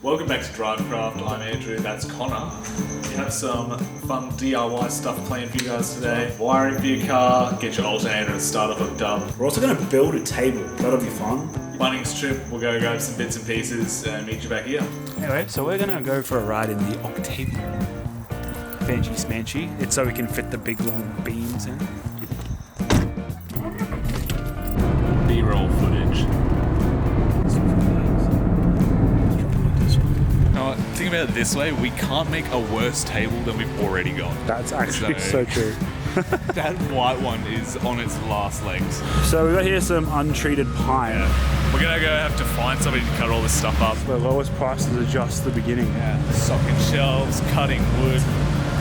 Welcome back to Drivecraft. I'm Andrew, that's Connor. We have some fun DIY stuff planned for you guys today. Wiring for your car, get your alternator and starter hooked up. We're also going to build a table, that'll be fun. Bunnings Trip, we'll go grab some bits and pieces and meet you back here. Anyway, so we're going to go for a ride in the Octavia. Fancy smanchy. It's so we can fit the big long beams in. B-roll footage. Think about it this way, we can't make a worse table than we've already got. That's actually so true. That white one is on its last legs. So we've got here some untreated pine. Yeah. We're gonna go have to find somebody to cut all this stuff up. The lowest prices are just the beginning. Yeah. Socket shelves, cutting wood.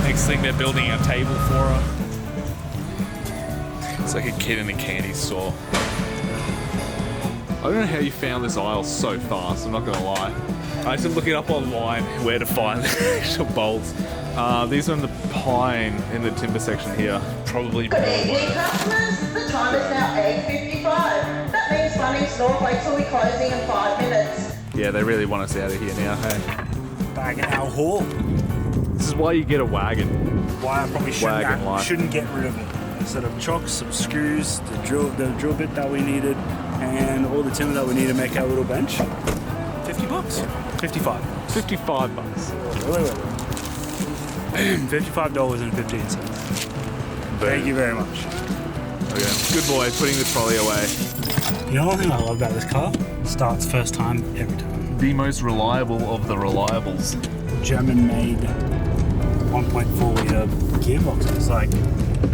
Next thing they're building a table for us. It's like a kid in a candy store. I don't know how you found this aisle so fast, I'm not gonna lie. I had to look it up online where to find the actual bolts. These are in the pine in the timber section here. Probably more. Good evening, customers. The time is now 8:55. That means Bunnings Northway will be closing in 5 minutes. Yeah, they really want us out of here now, hey? Bagging our haul. This is why you get a wagon. Why I probably shouldn't get rid of it. Instead of chocks, some screws, the drill bit that we needed, and all the timber that we need to make our little bench. $50? 55. $55. Wait. $55.15. Thank you very much. Okay. Good boy, putting the trolley away. You know one thing I love about this car? Starts first time every time. The most reliable of the reliables. German-made 1.4 litre gearbox. It's like,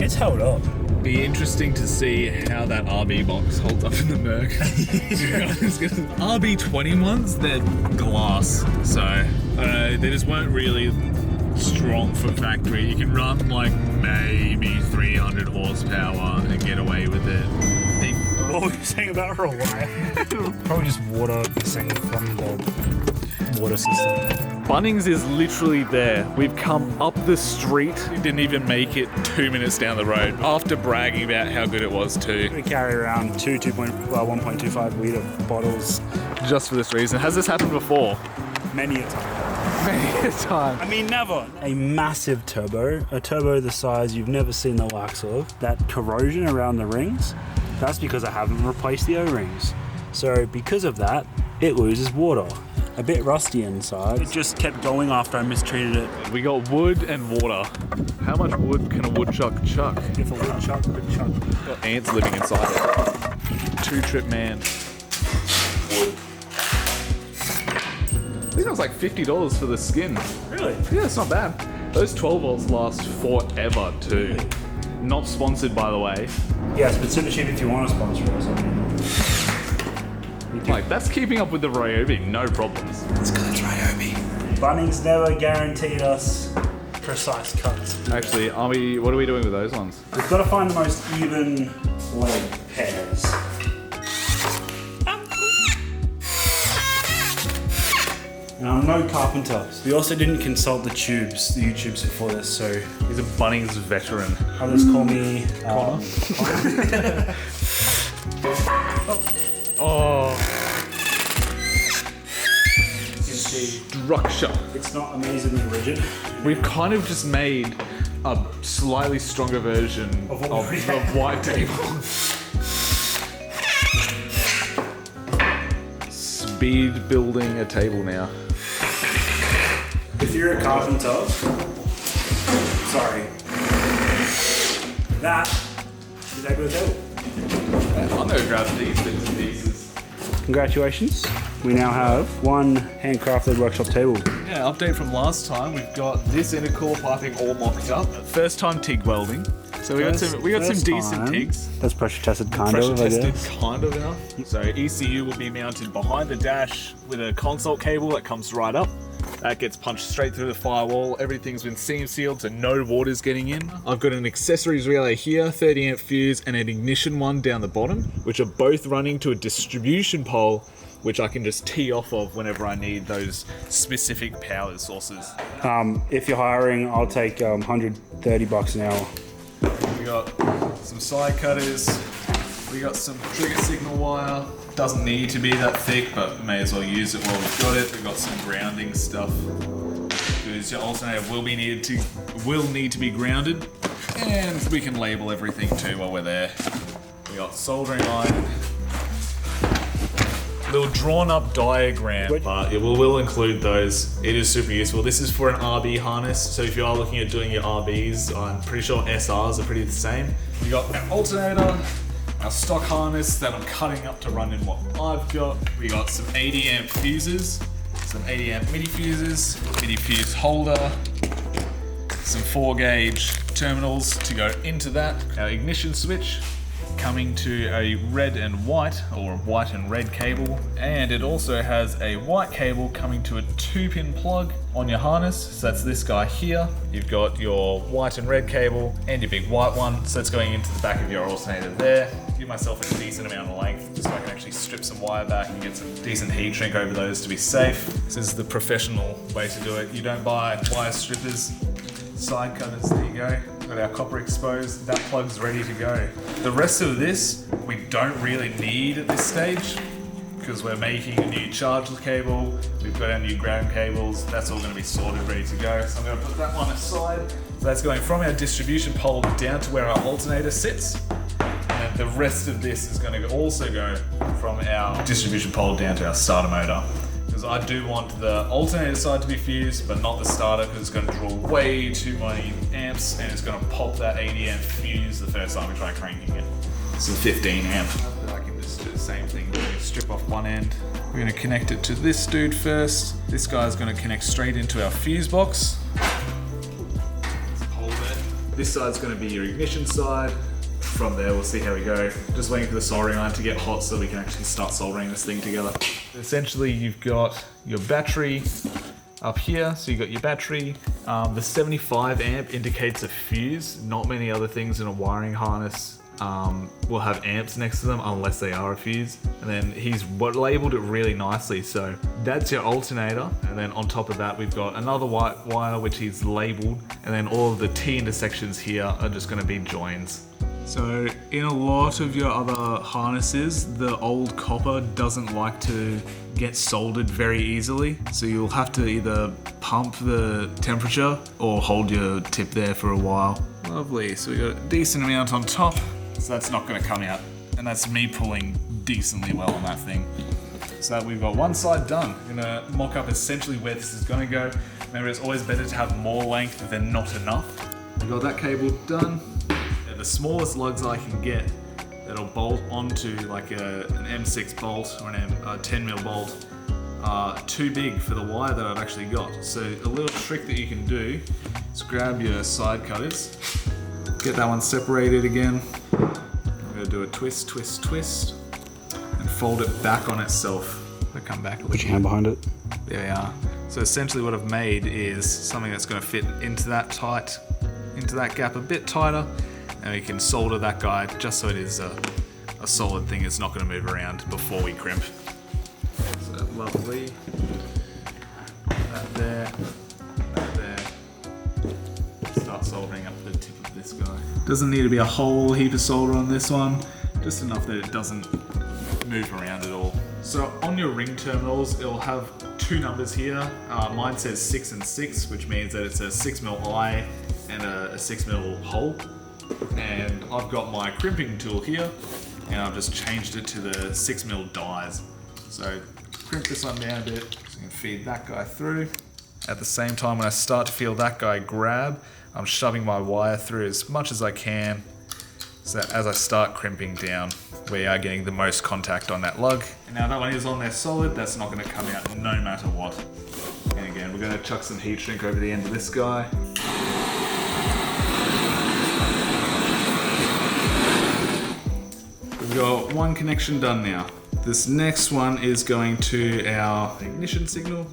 it's held up. Be interesting to see how that RB box holds up in the Merc. RB20 ones, they're glass, so I don't know, they just weren't really strong for factory. You can run like maybe 300 horsepower and get away with it. What were you saying about reliable? Probably just water missing from the water system. Bunnings is literally there. We've come up the street. We didn't even make it 2 minutes down the road after bragging about how good it was too. We carry around 1.25 litre bottles. Just for this reason. Has this happened before? Many a time. Many a time. I mean, never. A massive turbo, a turbo the size you've never seen the likes of. That corrosion around the rings, that's because I haven't replaced the O-rings. So because of that, it loses water. A bit rusty inside. It just kept going after I mistreated it. We got wood and water. How much wood can a woodchuck chuck? If a woodchuck could chuck. Got ants living inside it. 2-trip man. Wood. I think that was like $50 for the skin. Really? Yeah, it's not bad. Those 12 volts last forever too. Not sponsored, by the way. Yes, but super cheap if you want to sponsor us. I mean. Like, that's keeping up with the Ryobi, no problems. It's because it's Ryobi. Bunnings never guaranteed us precise cuts. Actually, what are we doing with those ones? We've got to find the most even leg pairs. And I'm no carpenter. We also didn't consult the U-tubes before this, so... He's a Bunnings veteran. Others call me... Connor. Oh. Structure. It's not amazingly rigid. We've kind of just made a slightly stronger version of white table. Speed building a table now. If you're a carpenter, sorry, that is a good table. I'm going to grab these bits and pieces. Congratulations. We now have one handcrafted workshop table. Yeah, update from last time. We've got this intercooler piping all mocked up. First time TIG welding. So we got some decent TIGs. That's pressure tested kind Pressure of, tested I guess. kind of enough. So ECU will be mounted behind the dash with a console cable that comes right up. That gets punched straight through the firewall. Everything's been seam sealed, so no water's getting in. I've got an accessories relay here, 30 amp fuse, and an ignition one down the bottom, which are both running to a distribution pole, which I can just tee off of whenever I need those specific power sources. If you're hiring, I'll take $130 an hour. We got some side cutters, We got some trigger signal wire. Doesn't need to be that thick, but may as well use it while we've got it. We've got some grounding stuff. Because your alternator will need to be grounded. And we can label everything too while we're there. We got soldering iron. Little drawn up diagram, but it will include those. It is super useful. This is for an RB harness, so if you are looking at doing your RBs, I'm pretty sure SRs are pretty the same. We got an alternator, our stock harness that I'm cutting up to run in what I've got. We got some 80 amp fuses, some 80 amp MIDI fuses, MIDI fuse holder, some 4 gauge terminals to go into that, our ignition switch, coming to a red and white, or white and red cable, and it also has a white cable coming to a 2-pin plug on your harness, so that's this guy here. You've got your white and red cable and your big white one, so it's going into the back of your alternator there. Give myself a decent amount of length just so I can actually strip some wire back and get some decent heat shrink over those to be safe. This is the professional way to do it. You don't buy wire strippers, side cutters, there you go. Got our copper exposed, that plug's ready to go. The rest of this, we don't really need at this stage because we're making a new charge cable, we've got our new ground cables, that's all gonna be sorted, ready to go. So I'm gonna put that one aside. So that's going from our distribution pole down to where our alternator sits. And the rest of this is gonna also go from our distribution pole down to our starter motor. Because I do want the alternator side to be fused, but not the starter, because it's going to draw way too many amps and it's going to pop that 80 amp fuse the first time we try cranking it. It's a 15 amp. I can just do the same thing. We're going to strip off one end. We're going to connect it to this dude first. This guy's going to connect straight into our fuse box. Hold it. This side's going to be your ignition side. From there, we'll see how we go. Just waiting for the soldering iron to get hot so we can actually start soldering this thing together. Essentially, you've got your battery up here. So you've got your battery. The 75 amp indicates a fuse. Not many other things in a wiring harness will have amps next to them unless they are a fuse. And then he's labeled it really nicely. So that's your alternator. And then on top of that, we've got another white wire, which he's labeled. And then all of the T intersections here are just gonna be joins. So in a lot of your other harnesses, the old copper doesn't like to get soldered very easily. So you'll have to either pump the temperature or hold your tip there for a while. Lovely, so we got a decent amount on top. So that's not gonna come out. And that's me pulling decently well on that thing. So we've got one side done. I'm gonna mock up essentially where this is gonna go. Remember, it's always better to have more length than not enough. We've got that cable done. The smallest lugs I can get that'll bolt onto like an M6 bolt or a 10mm bolt are too big for the wire that I've actually got. So a little trick that you can do is grab your side cutters, get that one separated again. I'm going to do a twist, twist, twist, and fold it back on itself. I'll come back. Put your hand behind it. There we are. So essentially what I've made is something that's going to fit into that gap a bit tighter. And we can solder that guy just so it is a solid thing. It's not going to move around before we crimp. So lovely. That there. That there. Start soldering up the tip of this guy. Doesn't need to be a whole heap of solder on this one. Just enough that it doesn't move around at all. So on your ring terminals, it'll have 2 numbers here. Mine says 6 and 6, which means that it's a 6mm eye and a 6mm hole. And I've got my crimping tool here, and I've just changed it to the 6mm dies. So crimp this one down a bit, so you can feed that guy through. At the same time, when I start to feel that guy grab, I'm shoving my wire through as much as I can, so that as I start crimping down, we are getting the most contact on that lug. And now that one is on there solid, that's not going to come out no matter what. And again, we're going to chuck some heat shrink over the end of this guy. We've got one connection done now. This next one is going to our ignition signal.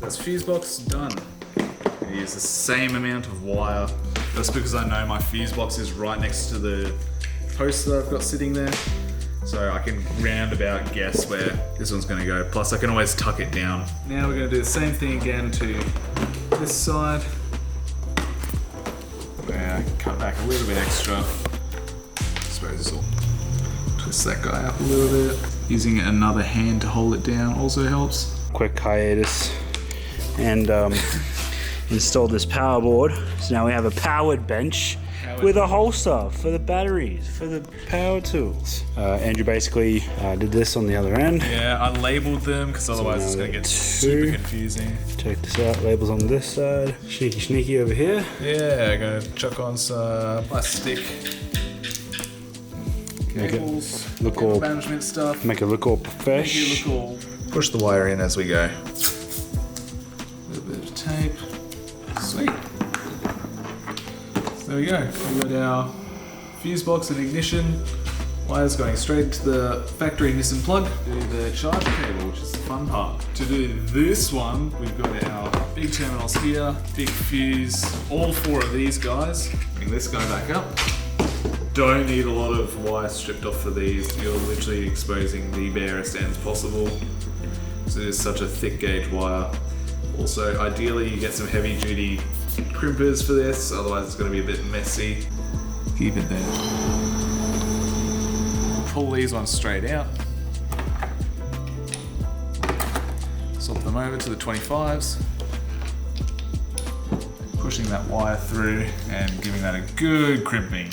That's fuse box done. I use the same amount of wire. That's because I know my fuse box is right next to the post that I've got sitting there. So I can roundabout guess where this one's gonna go. Plus I can always tuck it down. Now we're gonna do the same thing again to this side. Where I can cut back a little bit extra. I suppose this will Twist that guy up a little bit. Using another hand to hold it down also helps. Quick hiatus and installed this power board. So now we have a powered bench with a holster for the batteries, for the power tools. Andrew basically did this on the other end. Yeah, I labeled them because otherwise it's going to get super confusing. Check this out, labels on this side. Sneaky over here. Yeah, I'm going to chuck on some plastic cables, look all management stuff. Make it look all fresh. Push the wire in as we go. A little bit of tape. Sweet. So there we go. We've got our fuse box and ignition. Wires going straight to the factory Nissan plug. Do the charge cable, which is the fun part. To do this one, we've got our big terminals here, big fuse, all 4 of these guys. Bring this guy back up. Don't need a lot of wire stripped off for these. You're literally exposing the barest ends possible. So it is such a thick gauge wire. Also, ideally you get some heavy duty crimpers for this, otherwise it's going to be a bit messy. Keep it there. Pull these ones straight out. Swap them over to the 25s. Pushing that wire through and giving that a good crimping.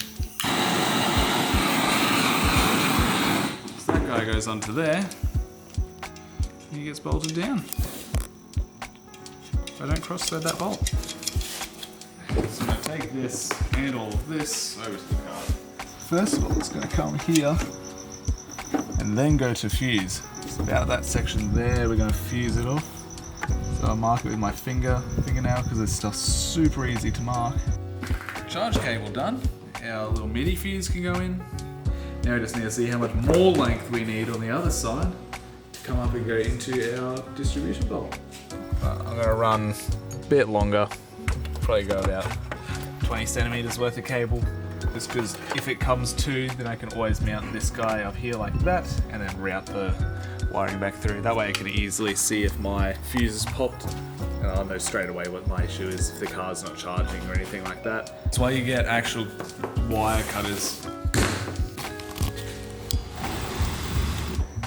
So that guy goes onto there. He gets bolted down. If I don't cross thread that bolt. So I'm going to take this and all of this over to the car. First of all, it's going to come here and then go to fuse. So about that section there, we're going to fuse it off. So I'll mark it with my fingernail because this stuff's super easy to mark. Charge cable done. Our little MIDI fuse can go in. Now we just need to see how much more length we need on the other side to come up and go into our distribution bolt. I'm going to run a bit longer, probably go about 20 centimeters worth of cable, just because if it comes to, then I can always mount this guy up here like that and then route the wiring back through. That way I can easily see if my fuse is popped and I'll know straight away what my issue is if the car's not charging or anything like that. That's why you get actual wire cutters.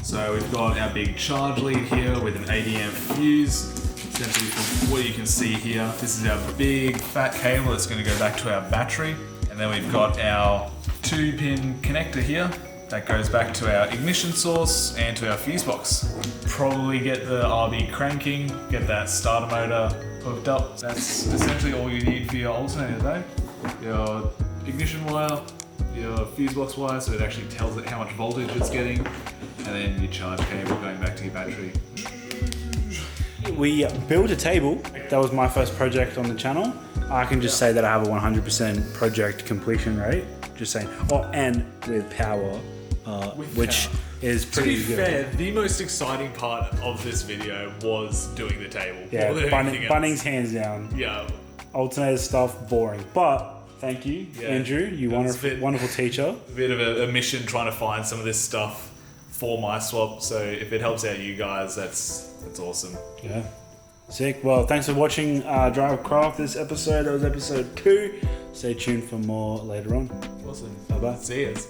So we've got our big charge lead here with an 80 amp fuse. Essentially from what you can see here, this is our big fat cable that's going to go back to our battery. And then we've got our 2-pin connector here that goes back to our ignition source and to our fuse box. Probably get the RB cranking, get that starter motor hooked up. That's essentially all you need for your alternator though. Your ignition wire, your fuse box wire, so it actually tells it how much voltage it's getting, and then your charge cable going back to your battery. We built a table. That was my first project on the channel. I can just say that I have a 100% project completion rate. Just saying. Oh, and with power, which is pretty good. To be fair, the most exciting part of this video was doing the table. Yeah, Bunnings hands down. Yeah. Alternator stuff, boring. But thank you, Andrew. You wonderful teacher. A bit of a mission trying to find some of this stuff for my swap. So if it helps out you guys, that's awesome. Yeah. Sick. Well, thanks for watching Drive Craft this episode. That was episode 2. Stay tuned for more later on. Awesome. Bye-bye. See yous.